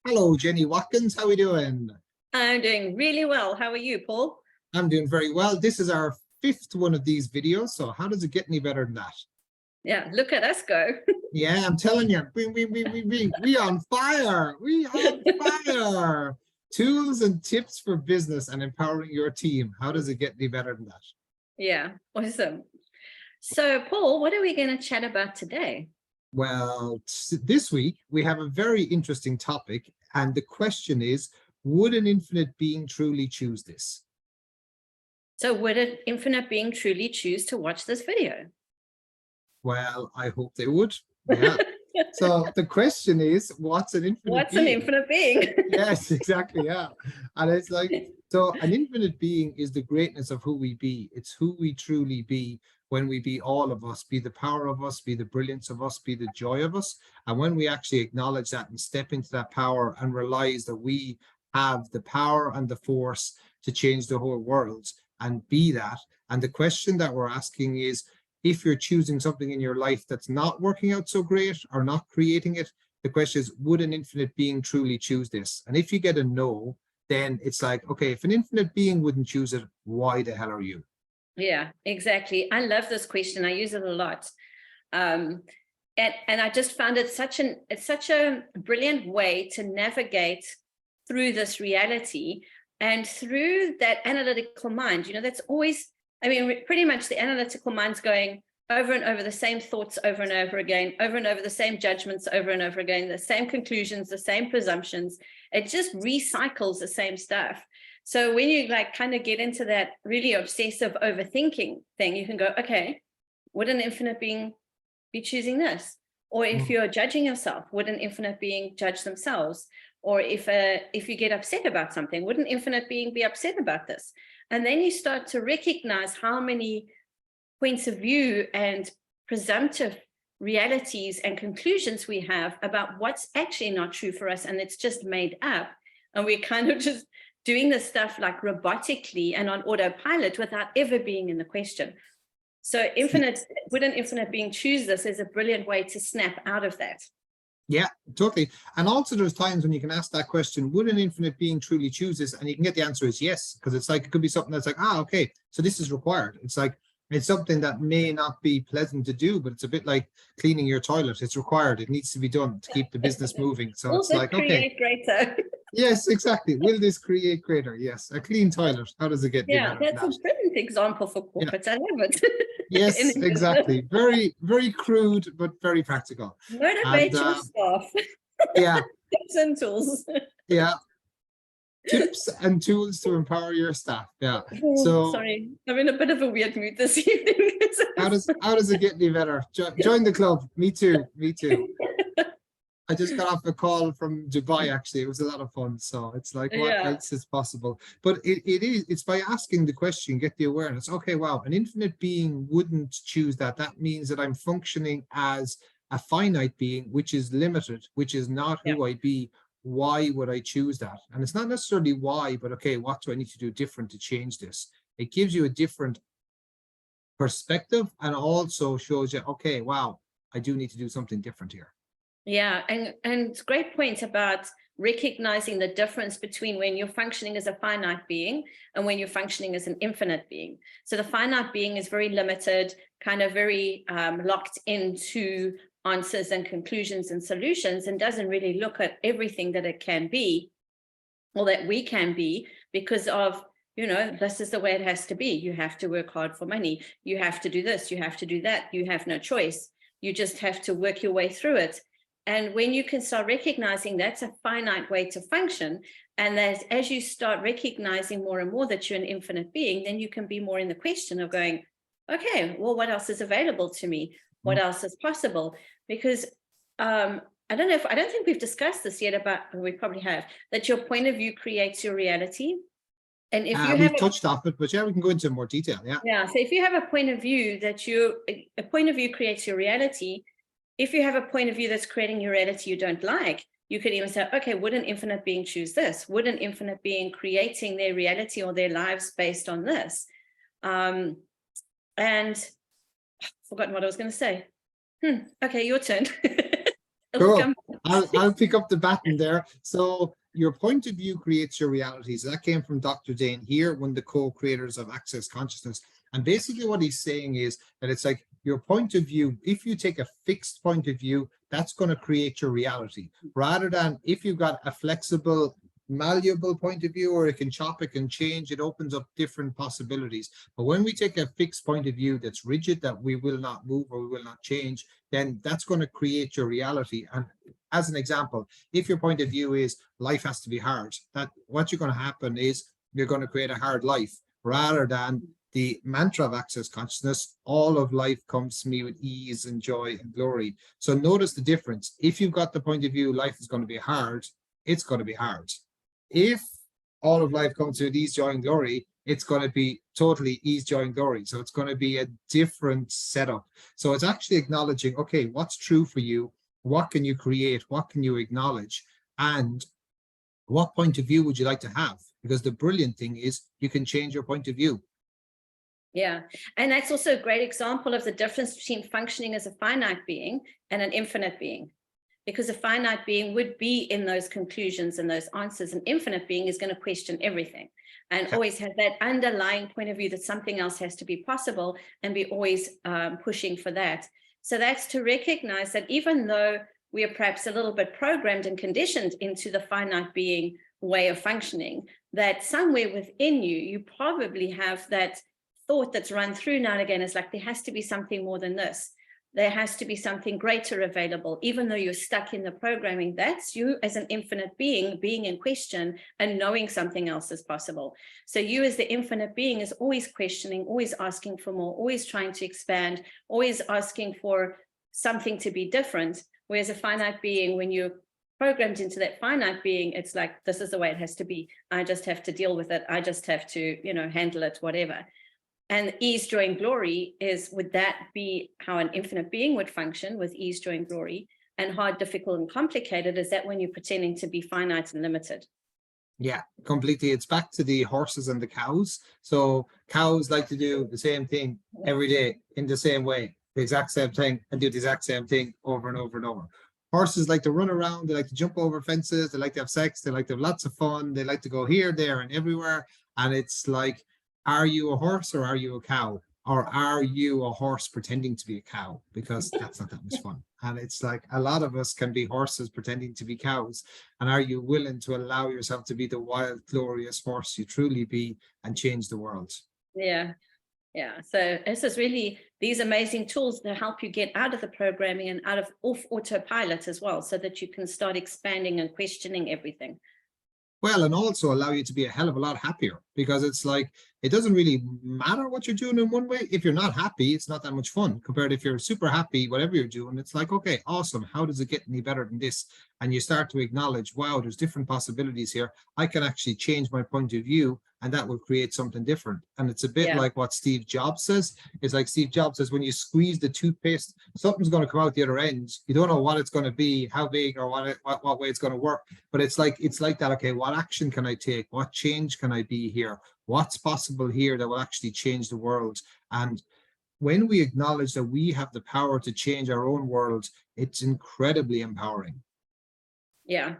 Hello, Jenny Watkins. How are we doing? I'm doing really well. How are you, Paul? I'm doing very well. This is our fifth one of these videos. So how does it get any better than that? Yeah, look at us go. Yeah, I'm telling you, we on fire. We on fire. Tools and tips for business and empowering your team. How does it get any better than that? Yeah, awesome. So, Paul, what are we going to chat about today? Well, this week we have a very interesting topic. And the question is, would an infinite being truly choose this? So, would an infinite being truly choose to watch this video? Well, I hope they would. Yeah. So the question is, what's an infinite What's being? an infinite being? Yes, exactly. Yeah. And it's like, so an infinite being is the greatness of who we be. It's who we truly be when we be all of us, be the power of us, be the brilliance of us, be the joy of us. And when we actually acknowledge that and step into that power and realize that we have the power and the force to change the whole world and be that. And the question that we're asking is, if you're choosing something in your life that's not working out so great or not creating it, the question is, would an infinite being truly choose this? And if you get a no, then it's like, okay, if an infinite being wouldn't choose it, why the hell are you? Yeah, exactly. I love this question. I use it a lot. And I just found it it's such a brilliant way to navigate through this reality and through that analytical mind. That's always, pretty much the analytical mind's going over and over the same thoughts over and over again, over and over the same judgments over and over again, the same conclusions, the same presumptions. It just recycles the same stuff. So when you kind of get into that really obsessive overthinking thing, you can go, okay, would an infinite being be choosing this? Or if you're judging yourself, would an infinite being judge themselves? Or if you get upset about something, would an infinite being be upset about this? And then you start to recognize how many points of view and presumptive realities and conclusions we have about what's actually not true for us, and it's just made up. And we're kind of just doing this stuff like robotically and on autopilot without ever being in the question. So would an infinite being choose this is a brilliant way to snap out of that. Yeah, totally. And also there's times when you can ask that question, would an infinite being truly choose this? And you can get the answer is yes, because it's like, it could be something that's like, okay, so this is required. It's like, it's something that may not be pleasant to do, but it's a bit like cleaning your toilet. It's required. It needs to be done to keep the business moving. So it's like, okay. Greater. Yes, exactly. Will this create greater? Yes. A clean toilet. How does it get better? That's a brilliant example for corporates. Yeah. I love it. Yes, exactly. Very, very crude, but very practical. Motivate your staff. Yeah. Tips and tools. Yeah. Tips and tools to empower your staff. Yeah. So sorry, I'm in a bit of a weird mood this evening. how does it get any better? Join the club. Me too. Me too. I just got off a call from Dubai, actually. It was a lot of fun. So it's like, what else is possible? But it's by asking the question, get the awareness. Okay, wow, an infinite being wouldn't choose that. That means that I'm functioning as a finite being, which is limited, which is not who I be. Why would I choose that? And it's not necessarily why, but okay, what do I need to do different to change this? It gives you a different perspective and also shows you, okay, wow, I do need to do something different here. Yeah, and great point about recognizing the difference between when you're functioning as a finite being and when you're functioning as an infinite being. So the finite being is very limited, kind of very locked into answers and conclusions and solutions, and doesn't really look at everything that it can be or that we can be because of, this is the way it has to be. You have to work hard for money. You have to do this. You have to do that. You have no choice. You just have to work your way through it. And when you can start recognizing that's a finite way to function, and that as you start recognizing more and more that you're an infinite being, then you can be more in the question of going, okay, well, what else is available to me? What else is possible? Because I don't think we've discussed this yet, but we probably have, that your point of view creates your reality. And if you we've touched off it, but we can go into more detail. Yeah. So if you have a point of view a point of view creates your reality. If you have a point of view that's creating your reality you don't like, you could even say, okay, would an infinite being choose this? Would an infinite being creating their reality or their lives based on this? And I've forgotten what I was going to say. Okay, your turn. Cool. I'll pick up the baton there. So your point of view creates your realities. That came from Dr. Dane here, one of the co-creators of Access Consciousness. And basically what he's saying is that it's like your point of view, if you take a fixed point of view, that's going to create your reality, rather than if you've got a flexible, malleable point of view, or it can chop, it can change, it opens up different possibilities. But when we take a fixed point of view that's rigid, that we will not move or we will not change, then that's going to create your reality. And as an example, if your point of view is life has to be hard, that what's going to happen is you're going to create a hard life, rather than the mantra of Access Consciousness, all of life comes to me with ease and joy and glory. So notice the difference. If you've got the point of view life is going to be hard, it's going to be hard. If all of life comes with ease, joy, and glory, it's going to be totally ease, joy, and glory. So it's going to be a different setup. So it's actually acknowledging, okay, what's true for you? What can you create? What can you acknowledge? And what point of view would you like to have? Because the brilliant thing is you can change your point of view. Yeah, and that's also a great example of the difference between functioning as a finite being and an infinite being. Because a finite being would be in those conclusions and those answers. An infinite being is going to question everything and always have that underlying point of view that something else has to be possible, and be always pushing for that. So that's to recognize that even though we are perhaps a little bit programmed and conditioned into the finite being way of functioning, that somewhere within you, you probably have that thought that's run through now and again. Is like, there has to be something more than this. There has to be something greater available, even though you're stuck in the programming. That's you as an infinite being, being in question and knowing something else is possible. So you as the infinite being is always questioning, always asking for more, always trying to expand, always asking for something to be different. Whereas a finite being, when you're programmed into that finite being, it's like, this is the way it has to be. I just have to deal with it. I just have to, handle it, whatever. And ease, joy, and glory is, would that be how an infinite being would function, with ease, joy, and glory? And hard, difficult, and complicated, is that when you're pretending to be finite and limited? Yeah, completely. It's back to the horses and the cows. So cows like to do the same thing every day in the same way, the exact same thing, and do the exact same thing over and over and over. Horses like to run around, they like to jump over fences, they like to have sex, they like to have lots of fun, they like to go here, there, and everywhere. And it's like, are you a horse or are you a cow? Or are you a horse pretending to be a cow? Because that's not that much fun. And it's like, a lot of us can be horses pretending to be cows. And are you willing to allow yourself to be the wild, glorious horse you truly be and change the world? Yeah. Yeah. So this is really these amazing tools to help you get out of the programming and out of off autopilot as well, so that you can start expanding and questioning everything. Well, and also allow you to be a hell of a lot happier, because it's like, it doesn't really matter what you're doing in one way. If you're not happy, it's not that much fun, compared if you're super happy, whatever you're doing, it's like, okay, awesome. How does it get any better than this? And you start to acknowledge, wow, there's different possibilities here. I can actually change my point of view, and that will create something different. And it's a bit like what Steve Jobs says. It's like Steve Jobs says, when you squeeze the toothpaste, something's going to come out the other end. You don't know what it's going to be, how big, or what way it's going to work. But it's like that. Okay, what action can I take? What change can I be here? What's possible here that will actually change the world? And when we acknowledge that we have the power to change our own world, it's incredibly empowering. Yeah.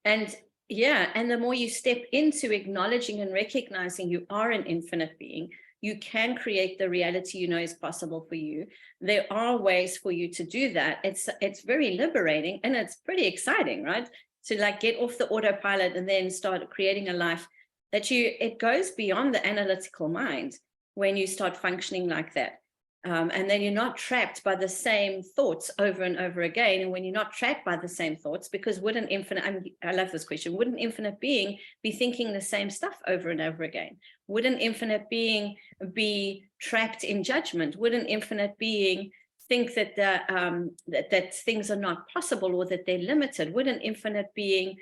And the more you step into acknowledging and recognizing you are an infinite being, you can create the reality you know is possible for you. There are ways for you to do that. It's very liberating, and it's pretty exciting, right? To like get off the autopilot and then start creating a life that it goes beyond the analytical mind when you start functioning like that. And then you're not trapped by the same thoughts over and over again. And when you're not trapped by the same thoughts, because would an infinite, I love this question, would an infinite being be thinking the same stuff over and over again? Would an infinite being be trapped in judgment? Would an infinite being think that that things are not possible, or that they're limited? Would an infinite being,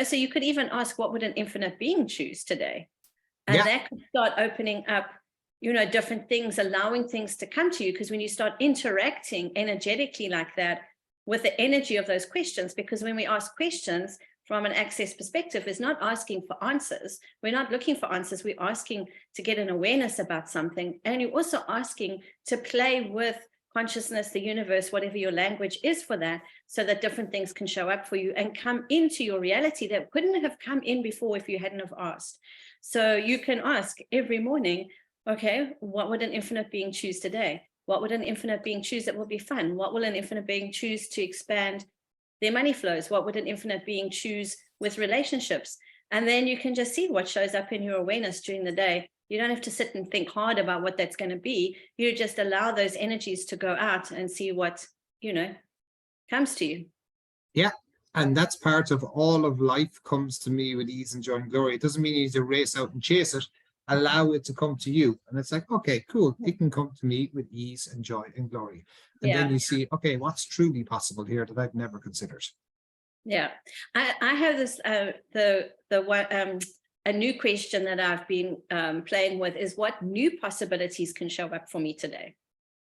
so you could even ask, what would an infinite being choose today? And that could start opening up different things, allowing things to come to you. Because when you start interacting energetically like that with the energy of those questions, because when we ask questions from an access perspective, is not asking for answers. We're not looking for answers. We're asking to get an awareness about something. And you're also asking to play with consciousness, the universe, whatever your language is for that, so that different things can show up for you and come into your reality that couldn't have come in before if you hadn't have asked. So you can ask every morning, okay, what would an infinite being choose today? What would an infinite being choose that will be fun? What will an infinite being choose to expand their money flows? What would an infinite being choose with relationships? And then you can just see what shows up in your awareness during the day. You don't have to sit and think hard about what that's going to be. You just allow those energies to go out and see what, comes to you. Yeah. And that's part of all of life comes to me with ease and joy and glory. It doesn't mean you need to race out and chase it. Allow it to come to you. And it's like, okay, cool. It can come to me with ease and joy and glory. And then you see, okay, what's truly possible here that I've never considered. Yeah. I have this, a new question that I've been playing with is what new possibilities can show up for me today?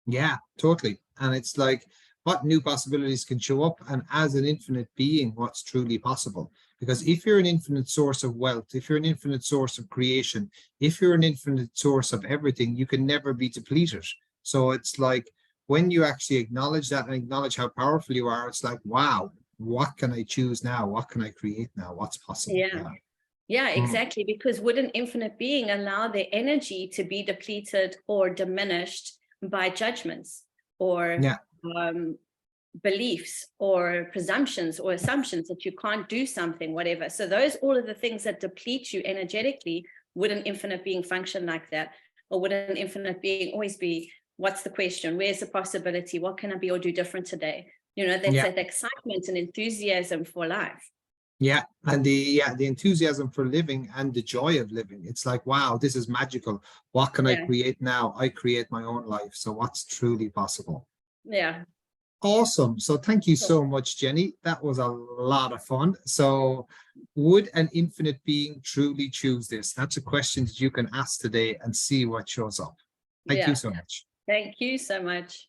Yeah, totally. And it's like, what new possibilities can show up, and as an infinite being, what's truly possible? Because if you're an infinite source of wealth, if you're an infinite source of creation, if you're an infinite source of everything, you can never be depleted. So it's like when you actually acknowledge that and acknowledge how powerful you are, it's like, wow, what can I choose now? What can I create now? What's possible? Yeah, exactly. Because would an infinite being allow their energy to be depleted or diminished by judgments or beliefs or presumptions or assumptions that you can't do something, whatever? So those, all of the things that deplete you energetically, would an infinite being function like that? Or would an infinite being always be, what's the question? Where's the possibility? What can I be or do different today? That's that excitement and enthusiasm for life. Yeah, and the enthusiasm for living and the joy of living. It's like, wow, this is magical. What can I create now? I create my own life. So what's truly possible? Yeah. Awesome. So thank you so much, Jenny. That was a lot of fun. So would an infinite being truly choose this? That's a question that you can ask today and see what shows up. Thank you so much. Thank you so much.